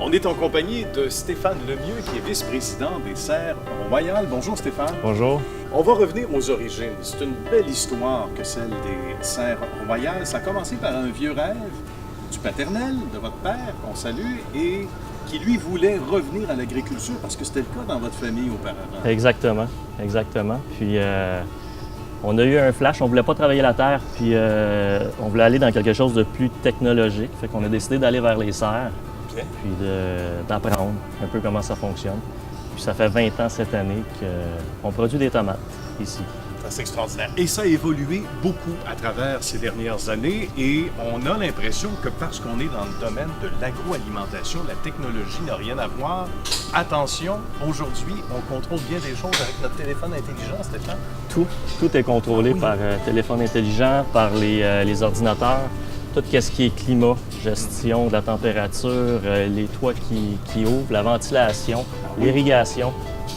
On est en compagnie de Stéphane Lemieux, qui est vice-président des Serres Royales. Bonjour Stéphane. Bonjour. On va revenir aux origines. C'est une belle histoire que celle des Serres Royales. Ça a commencé par un vieux rêve du paternel, de votre père, qu'on salue, et qui lui voulait revenir à l'agriculture parce que c'était le cas dans votre famille auparavant. Exactement. Puis on a eu un flash, on voulait pas travailler la terre, puis on voulait aller dans quelque chose de plus technologique. Fait qu'on a décidé d'aller vers les serres. Okay. Puis d'apprendre un peu comment ça fonctionne. Puis ça fait 20 ans cette année qu'on produit des tomates ici. C'est extraordinaire. Et ça a évolué beaucoup à travers ces dernières années et on a l'impression que parce qu'on est dans le domaine de l'agroalimentation, la technologie n'a rien à voir. Attention, aujourd'hui, on contrôle bien des choses avec notre téléphone intelligent, Stéphane. Tout est contrôlé par téléphone intelligent, par les ordinateurs. Tout ce qui est climat, gestion de la température, les toits qui ouvrent, la ventilation, l'irrigation,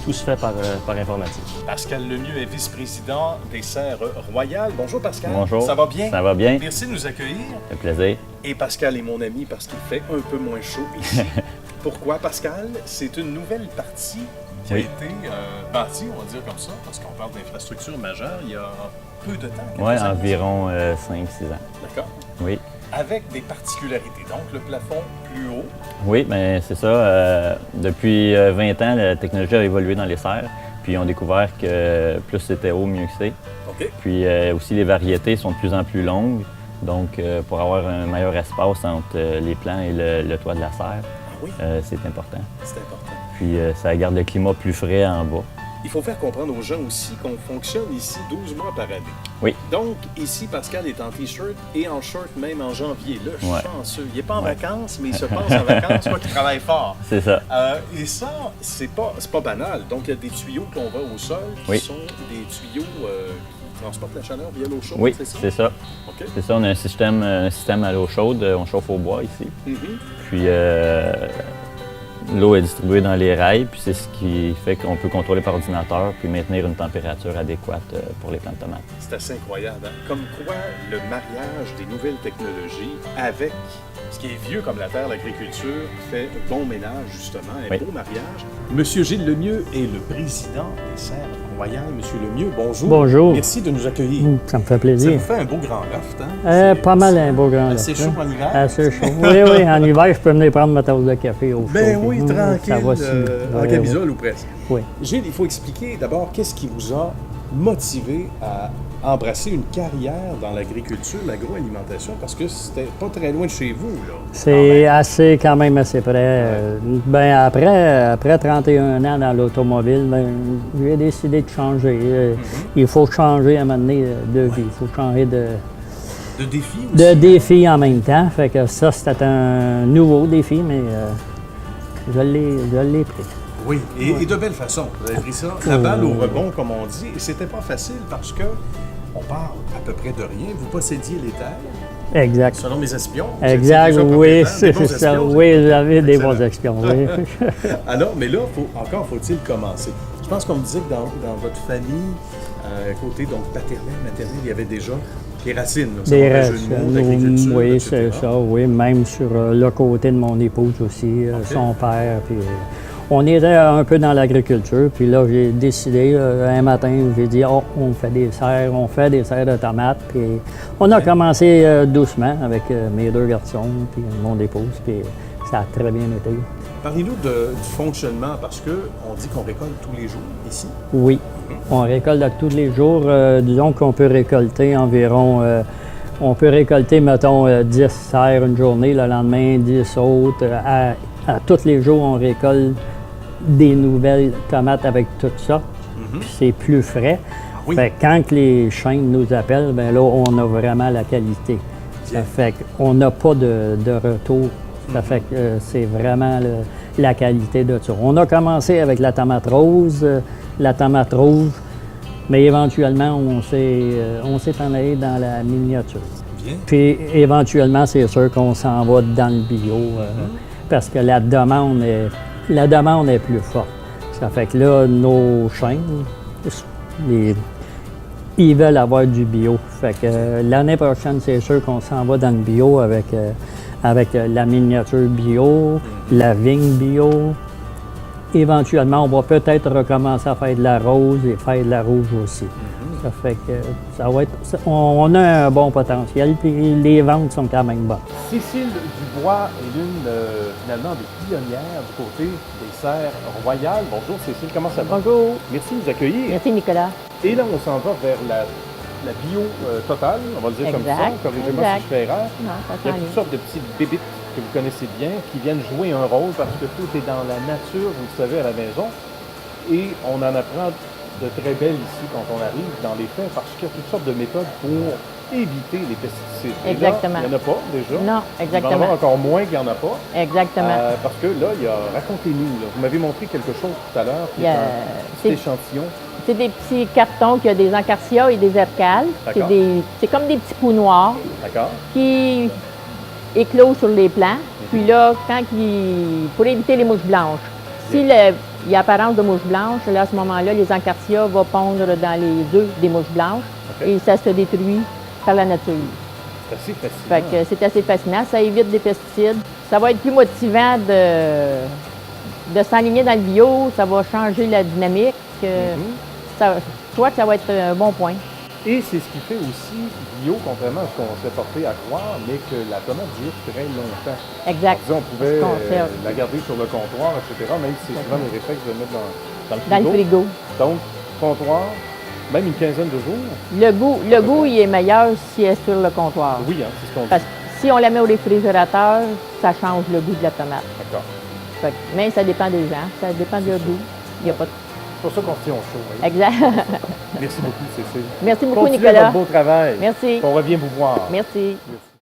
tout se fait par informatique. Pascal Lemieux est vice-président des Serres Royales. Bonjour Pascal. Bonjour. Ça va bien? Ça va bien. Merci de nous accueillir. Ça fait plaisir. Et Pascal est mon ami parce qu'il fait un peu moins chaud ici. Pourquoi Pascal? C'est une nouvelle partie qui a été bâtie, on va dire comme ça, parce qu'on parle d'infrastructures majeures il y a peu de temps. Oui, environ 5-6 ans. D'accord. Oui. Avec des particularités. Donc, le plafond plus haut. Oui, mais c'est ça. Depuis 20 ans, la technologie a évolué dans les serres. Puis, on a découvert que plus c'était haut, mieux que c'est. OK. Puis, aussi, les variétés sont de plus en plus longues. Donc, pour avoir un meilleur espace entre les plants et le toit de la serre, oui. C'est important. C'est important. Puis, ça garde le climat plus frais en bas. Il faut faire comprendre aux gens aussi qu'on fonctionne ici 12 mois par année. Oui. Donc, ici, Pascal est en T-shirt et en short même en janvier. Là, chanceux. Il n'est pas en vacances, mais il se passe en vacances, quoi qu'il travaille fort. C'est ça. Et ça, c'est pas banal. Donc, il y a des tuyaux que l'on va au sol qui sont des tuyaux qui transportent la chaleur via l'eau chaude, oui, c'est ça? c'est ça. Okay. C'est ça, on a un système à l'eau chaude. On chauffe au bois ici. Mm-hmm. Puis, l'eau est distribuée dans les rails, puis c'est ce qui fait qu'on peut contrôler par ordinateur puis maintenir une température adéquate pour les plants de tomates. C'est assez incroyable. Hein? Comme quoi, le mariage des nouvelles technologies avec ce qui est vieux comme la terre, l'agriculture, fait bon ménage, justement, un beau mariage. Monsieur Gilles Lemieux est le président des Serres Royales. Monsieur Lemieux, bonjour. Bonjour. Merci de nous accueillir. Ça me fait plaisir. Ça vous fait un beau grand loft, hein? Pas mal un beau grand loft. Assez chaud en hiver? Assez chaud. Oui, en hiver, je peux venir prendre ma tasse de café au chaud. Ben oui, tranquille, ça va en camisole ou presque. Oui. Gilles, il faut expliquer d'abord qu'est-ce qui vous a motivé à embrasser une carrière dans l'agriculture, l'agroalimentation, parce que c'était pas très loin de chez vous, là. C'est quand même assez près. Ouais. Après 31 ans dans l'automobile, j'ai décidé de changer. Il faut changer à un moment donné de vie. Il faut changer de défi aussi. De défi en même temps. Fait que ça, c'était un nouveau défi, mais je l'ai pris. Oui, et de belle façon. Vous avez pris ça, la balle au rebond, comme on dit. Et c'était pas facile parce que on parle à peu près de rien. Vous possédiez les terres. Exact. Selon mes espions. Exact, oui, c'est ça. Oui, j'avais des bons espions, oui. Alors, mais là, encore faut-il commencer. Je pense qu'on me disait que dans votre famille, côté donc paternel, maternel, il y avait déjà des racines. Là, des racines, oui, c'est ça, oui. Même sur le côté de mon épouse aussi, son père, puis... On était un peu dans l'agriculture, puis là, j'ai décidé, un matin, j'ai dit, on fait des serres de tomates, puis on a commencé doucement avec mes deux garçons, puis mon épouse, puis ça a très bien été. Parlez-nous du fonctionnement, parce qu'on dit qu'on récolte tous les jours ici. Oui, on récolte tous les jours. Disons qu'on peut récolter environ, mettons, 10 serres une journée, le lendemain, 10 autres. À tous les jours, on récolte des nouvelles tomates avec tout ça. Puis c'est plus frais. Oui. Fait que quand les chaînes nous appellent, bien là, on a vraiment la qualité. Ça fait qu'on n'a pas de retour. Ça fait que c'est vraiment la qualité de ça. On a commencé avec la tomate rose, mais éventuellement, on s'est en allé dans la miniature. Bien. Puis éventuellement, c'est sûr qu'on s'en va dans le bio parce que la demande est plus forte. Ça fait que là, nos chaînes, ils veulent avoir du bio. Fait que l'année prochaine, c'est sûr qu'on s'en va dans le bio avec avec la miniature bio, la vigne bio. Éventuellement, on va peut-être recommencer à faire de la rose et faire de la rouge aussi. Ça fait que ça va être, on a un bon potentiel, puis les ventes sont quand même bonnes. Cécile Dubois est l'une, finalement, des pionnières du côté des serres royales. Bonjour Cécile, comment ça va? Bonjour. Merci de nous accueillir. Merci, Nicolas. Et là, on s'en va vers la bio totale, on va le dire comme ça. Exact, Corrigez-moi si je fais erreur. Non, ça Il y a s'en toutes vient. sortes de petites bébites que vous connaissez bien, qui viennent jouer un rôle parce que tout est dans la nature, vous le savez, à la maison. Et on en apprend de très belles ici quand on arrive dans les faits parce qu'il y a toutes sortes de méthodes pour éviter les pesticides. Et là, Exactement. il n'y en a pas déjà. Non, Il va y en exactement. avoir encore moins qu'il n'y en a pas. Exactement. Parce que là, il y a, racontez-nous, là, vous m'avez montré quelque chose tout à l'heure qui Il y est a- un petit c'est- échantillon. C'est des petits cartons qui ont des encarcias et des ercales. D'accord. C'est comme des petits poux noirs D'accord? qui éclosent sur les plants. Puis là, pour éviter les mouches blanches, il y a apparence de mouches blanches, là, à ce moment-là, les encarcias vont pondre dans les œufs des mouches blanches OK. et ça se détruit par la nature. C'est assez fascinant. Fait que c'est assez fascinant. Ça évite des pesticides. Ça va être plus motivant de s'enligner dans le bio. Ça va changer la dynamique. Je crois que ça va être un bon point. Et c'est ce qui fait aussi bio, contrairement à ce qu'on s'est porté à croire, mais que la tomate dure très longtemps. Exact. On disait, on pouvait Se conserve. la garder sur le comptoir, etc., même si c'est souvent les réflexes de le mettre Dans le frigo. Donc, comptoir, même une quinzaine de jours. Le goût, il est meilleur si elle est sur le comptoir. Oui, hein, c'est ce qu'on dit. Parce que si on la met au réfrigérateur, ça change le goût de la tomate. D'accord. Fait que- mais ça dépend des gens. Ça dépend du goût. Il y a pas de... C'est pour ça qu'on se tient au chaud. voyez. Exact. Merci beaucoup, Cécile. Merci beaucoup, Continuez Nicolas. votre beau travail. Merci. On revient vous voir. Merci. Merci.